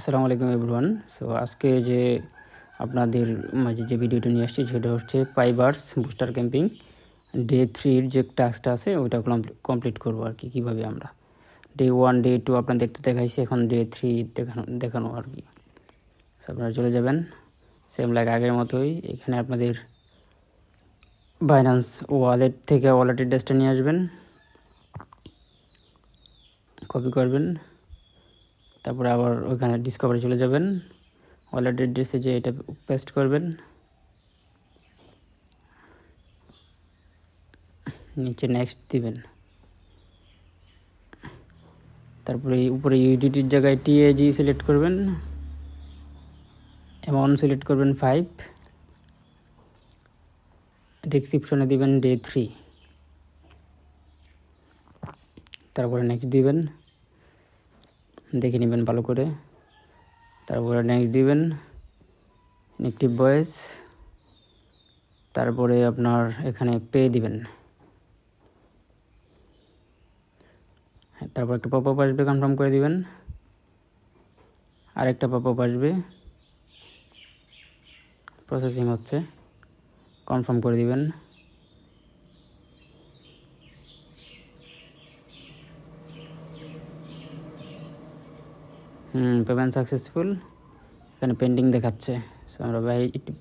আসসালামু আলাইকুম everyone. So আজকে যে আপনাদের মাঝে যে ভিডিওটা নিয়ে আসছি সেটা হচ্ছে পাইবার্স বুস্টার ক্যাম্পিং ডে 3 যে টাস্কটা আছে ওইটা কমপ্লিট করবো আর কি। কীভাবে আমরা ডে 1 ডে 2 আপনাদের দেখতে দেখাইছি, এখন ডে 3 দেখানো আর কি। সো আপনারা চলে যাবেন সেম লাইক আগের মতোই। এখানে আপনাদের বাইন্যান্স ওয়ালেট থেকে ওয়ালেট অ্যাড্রেসটা নিয়ে আসবেন, কপি করবেন, তারপরে আবার ওইখানে ডিসকভারি চলে যাবেন, ওয়ালেট অ্যাড্রেসে যে এটা পেস্ট করবেন, নিচে নেক্সট দিবেন, তারপরে উপরে ইউডিটির জায়গায় টিএজি সিলেক্ট করবেন, অ্যামাউন্ট সিলেক্ট করবেন 5, ডেসক্রিপশনে দিবেন ডে 3, তারপরে নেক্সট দিবেন, দেখে নেবেন ভালো করে, তারপরে নেক্সট দিবেন নেক্টিভ ভয়েস, তারপরে আপনার এখানে পে দিবেন, তারপর একটা পপআপ আসবে, কনফার্ম করে দিবেন, আরেকটা পপআপ আসবে, প্রসেসিং হচ্ছে, কনফার্ম করে দিবেন, পেমেন্ট সাকসেসফুল, এখানে পেন্ডিং দেখাচ্ছে। সো আমরা ভাই একটু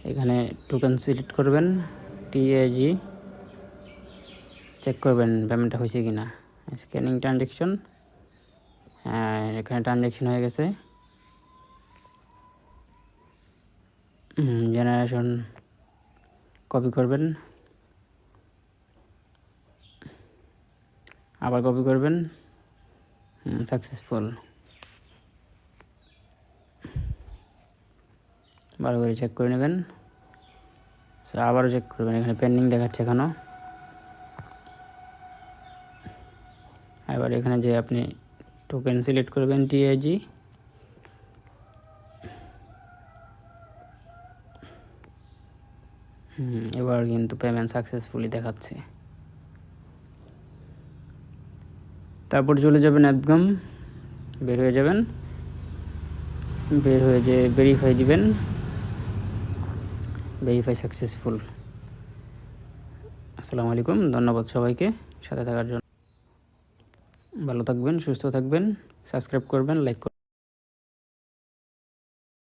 এখানে টোকেন সিলেক্ট করবেন, টিএজি চেক করবেন পেমেন্টটা হয়েছে কি না, স্ক্যানিং ট্রানজ্যাকশন, হ্যাঁ এখানে ট্রানজ্যাকশন হয়ে গেছে। জেনারেশন কপি করবেন, আবার কপি করবেন, সাকসেসফুল। ভালো করে চেক করে নেবেন। সো আবারও চেক করবেন, এখানে পেন্ডিং দেখাচ্ছে এখনও। এবার এখানে যে আপনি টোকেন সিলেক্ট করবেন টিএজি, এবার কিন্তু পেমেন্ট সাকসেসফুলি দেখাচ্ছে। তারপর চলে যাবেন একদম বের হয়ে যাবেন, বের হয়ে যে ভেরিফাই দিবেন, ভেরিফাই সাকসেসফুল। আসসালামু আলাইকুম, ধন্যবাদ সবাইকে সাথে থাকার জন্য। ভালো থাকবেন, সুস্থ থাকবেন, সাবস্ক্রাইব করবেন, লাইক করবেন।